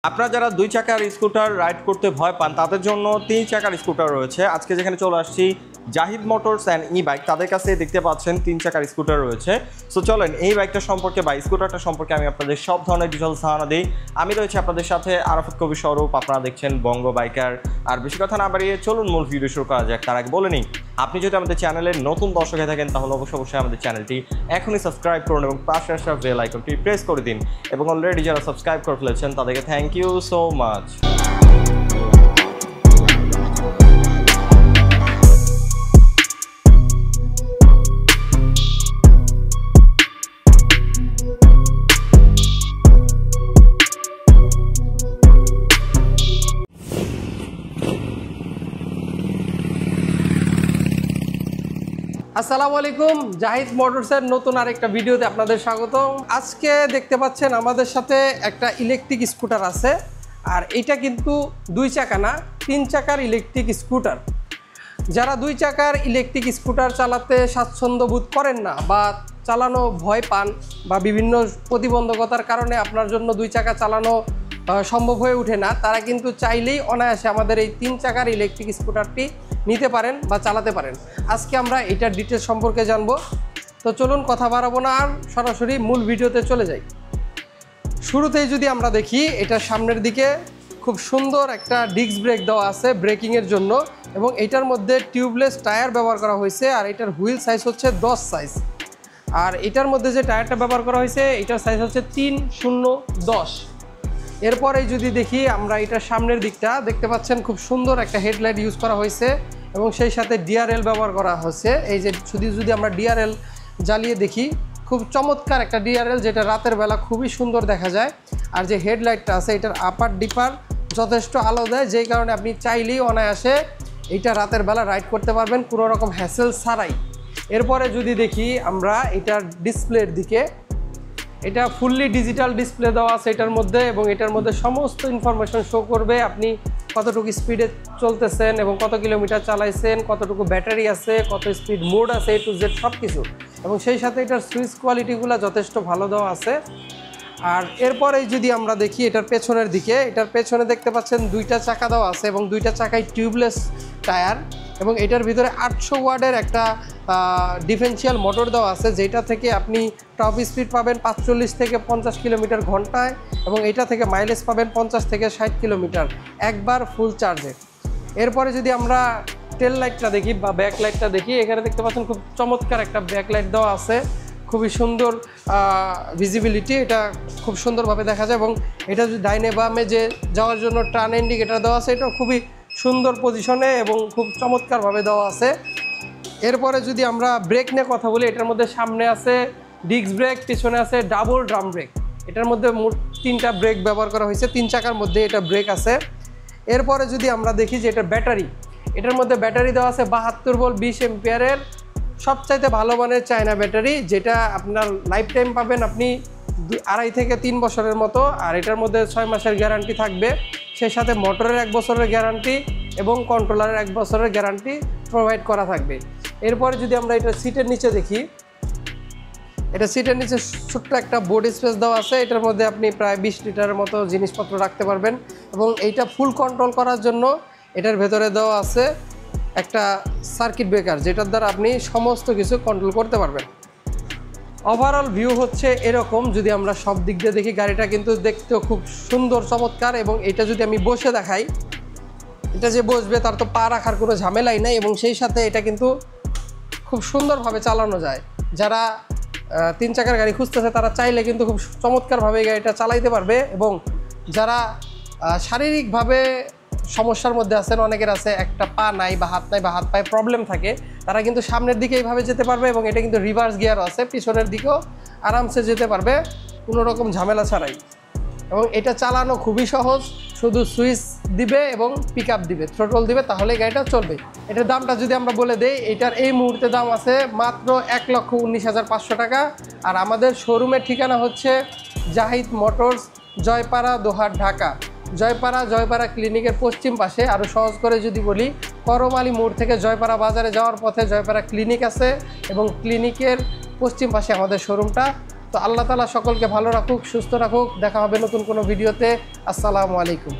আপনারা যারা ২ চাকার স্কুটার রাইড করতে ভয় পান তাদের জন্য ৩ চাকার স্কুটার রয়েছে। আজকে যেখানে চলে আসছি Zahid motors and E bike, তাদের কাছে দেখতে পাচ্ছেন ৩ চাকার স্কুটার রয়েছে। সো চলেন এই বাইকটা সম্পর্কে বা স্কুটারটা সম্পর্কে আমি আপনাদের সব ধরনের ডিটেলস ধারণা দিই। আমি রয়েছি আপনাদের সাথে আরাফাত কবির স্বরূপ, আপনারা দেখছেন বঙ্গ বাইকার। আর বেশি কথা না বাড়িয়ে চলুন মূল ভিডিও শুরু করা যাক। তার আগে বলে নিই, আপনি যদি আমাদের চ্যানেলের নতুন দর্শক হয়ে থাকেন তাহলে অবশ্যই আমাদের চ্যানেলটি এখনই সাবস্ক্রাইব করুন এবং পাশে আসা বেল আইকনটি প্রেস করে দিন। এবং অলরেডি যারা সাবস্ক্রাইব করে ফেলেছেন তাদেরকে থ্যাংক ইউ সো মাচ। আসসালামু আলাইকুম, জাহিদ মোটরসের নতুন আরেকটা ভিডিওতে আপনাদের স্বাগত। আজকে দেখতে পাচ্ছেন আমাদের সাথে একটা ইলেকট্রিক স্কুটার আছে, আর এটা কিন্তু 2 চাকা না 3 চাকার ইলেকট্রিক স্কুটার। যারা 2 চাকার ইলেকট্রিক স্কুটার চালাতে স্বাচ্ছন্দ্য বোধ করেন না বা চালানো ভয় পান বা বিভিন্ন প্রতিবন্ধকতার কারণে আপনার জন্য 2 চাকা চালানো সম্ভব হয়ে ওঠে না, তারা কিন্তু চাইলেই অনায়াসে আমাদের এই 3 চাকার ইলেকট্রিক স্কুটারটি নিতে পারেন বা চালাতে পারেন। আজকে আমরা এটার ডিটেলস সম্পর্কে জানবো। তো চলুন কথা বাড়াবো না, আর সরাসরি মূল ভিডিওতে চলে যাই। শুরুতেই যদি আমরা দেখি, এটার সামনের দিকে খুব সুন্দর একটা ডিস্ক ব্রেক দেওয়া আছে ব্রেকিংয়ের জন্য, এবং এটার মধ্যে টিউবলেস টায়ার ব্যবহার করা হয়েছে। আর এটার হুইল সাইজ হচ্ছে 10 সাইজ। আর এটার মধ্যে যে টায়ারটা ব্যবহার করা হয়েছে এটার সাইজ হচ্ছে 3010। এরপরে যদি দেখি আমরা এটার সামনের দিকটা দেখতে পাচ্ছেন, খুব সুন্দর একটা হেডলাইট ইউজ করা হয়েছে এবং সেই সাথে ডিআরএল ব্যবহার করা হয়েছে। এই যে যদি আমরা ডিআরএল জ্বালিয়ে দেখি, খুব চমৎকার একটা ডিআরএল, যেটা রাতের বেলা খুবই সুন্দর দেখা যায়। আর যে হেডলাইটটা আছে এটার আপার ডিপার যথেষ্ট আলো দেয়, যেই কারণে আপনি চাইলেই অনায়াসে এইটা রাতের বেলা রাইড করতে পারবেন কোনো রকম হ্যাসেল ছাড়াই। এরপরে যদি দেখি আমরা এটার ডিসপ্লের দিকে, এটা ফুললি ডিজিটাল ডিসপ্লে দেওয়া আছে এটার মধ্যে, এবং এটার মধ্যে সমস্ত ইনফরমেশন শো করবে। আপনি কতটুকু স্পিডে চলতেছেন এবং কত কিলোমিটার চালাইছেন, কতটুকু ব্যাটারি আছে, কত স্পিড মোড আছে, A to Z সব কিছু। এবং সেই সাথে এটার সুইচ কোয়ালিটিগুলো যথেষ্ট ভালো দেওয়া আছে। আর এরপরেই যদি আমরা দেখি এটার পেছনের দিকে, এটার পেছনে দেখতে পাচ্ছেন 2টা চাকা দেওয়া আছে এবং 2টা চাকায় টিউবলেস টায়ার, এবং এটার ভিতরে 800 ওয়াটের একটা ডিফারেন্সিয়াল মোটর দেওয়া আছে, যেটা থেকে আপনি টপ স্পিড পাবেন 45 থেকে 50 কিলোমিটার ঘন্টায়, এবং এটা থেকে মাইলেজ পাবেন 50 থেকে 60 কিলোমিটার একবার ফুল চার্জে। এরপরে যদি আমরা টেল লাইটটা দেখি বা ব্যাক লাইটটা দেখি, এখানে দেখতে পাচ্ছেন খুব চমৎকার একটা ব্যাক লাইট দেওয়া আছে, খুবই সুন্দর ভিজিবিলিটি, এটা খুব সুন্দরভাবে দেখা যায়। এবং এটা যদি ডাইনে বামে যে যাওয়ার জন্য টার্ন ইন্ডিকেটার দেওয়া আছে, এটাও খুবই সুন্দর পজিশনে এবং খুব চমৎকারভাবে দেওয়া আছে। এরপরে যদি আমরা ব্রেক নিয়ে কথা বলি, এটার মধ্যে সামনে আছে ডিস্ক ব্রেক, পিছনে আছে ডাবল ড্রাম ব্রেক। এটার মধ্যে মোট 3টা ব্রেক ব্যবহার করা হয়েছে, 3 চাকার মধ্যে এটা ব্রেক আছে। এরপরে যদি আমরা দেখি যে এটা ব্যাটারি, এটার মধ্যে ব্যাটারি দেওয়া আছে 72 ভোল্ট 20 এম্পিয়ারের সবচাইতে ভালো মানের চায়না ব্যাটারি, যেটা আপনার লাইফ টাইম পাবেন আপনি 2.5 থেকে 3 বছরের মতো। আর এটার মধ্যে 6 মাসের গ্যারান্টি থাকবে, সেই সাথে মোটরের 1 বছরের গ্যারান্টি এবং কন্ট্রোলারের 1 বছরের গ্যারান্টি প্রোভাইড করা থাকবে। এরপরে যদি আমরা এটা সিটের নিচে দেখি, এটা সিটের নিচে ছোট্ট একটা বোর্ড স্পেস দেওয়া আছে, এটার মধ্যে আপনি প্রায় 20 লিটারের মতো জিনিসপত্র রাখতে পারবেন। এবং এইটা ফুল কন্ট্রোল করার জন্য এটার ভেতরে দেওয়া আছে একটা সার্কিট ব্রেকার, যেটার দ্বারা আপনি সমস্ত কিছু কন্ট্রোল করতে পারবেন। ওভারঅল ভিউ হচ্ছে এরকম। যদি আমরা সব দিক দিয়ে দেখি, গাড়িটা কিন্তু দেখতেও খুব সুন্দর চমৎকার। এবং এটা যদি আমি বসে দেখাই, এটা যে বসবে তার তো পা রাখার কোনো ঝামেলাই নাই, এবং সেই সাথে এটা কিন্তু খুব সুন্দরভাবে চালানো যায়। যারা 3 চাকার গাড়ি খুঁজতেছে তারা চাইলে কিন্তু খুব চমৎকারভাবে গাড়িটা চালাইতে পারবে। এবং যারা শারীরিকভাবে সমস্যার মধ্যে আছেন, অনেকের আছে একটা পা নাই বা হাত নাই বা হাত পায়ে প্রবলেম থাকে, তারা কিন্তু সামনের দিকে এইভাবে যেতে পারবে। এবং এটা কিন্তু রিভার্স গিয়ারও আছে, পিছনের দিকেও আরামসে যেতে পারবে কোনো রকম ঝামেলা ছাড়াই। এবং এটা চালানো খুবই সহজ, শুধু সুইচ দিবে এবং পিক আপ দিবে, থ্রোটল দিবে, তাহলে গাড়িটা চলবে। এটার দামটা যদি আমরা বলে দেই, এটার এই মুহূর্তে দাম আছে মাত্র 1,19,500 টাকা। আর আমাদের শোরুমের ঠিকানা হচ্ছে জাহিদ মোটরস, জয়পাড়া, দোহার, ঢাকা। জয়পাড়া ক্লিনিকের পশ্চিম পাশে। আরও সহজ করে যদি বলি, করমালী মোড় থেকে জয়পাড়া বাজারে যাওয়ার পথে জয়পাড়া ক্লিনিক আছে, এবং ক্লিনিকের পশ্চিম পাশে আমাদের শোরুমটা তো আল্লাহ তাআলা সকলকে ভালো রাখুক, সুস্থ রাখুক। দেখা হবে নতুন কোনো ভিডিওতে। আসসালামু আলাইকুম।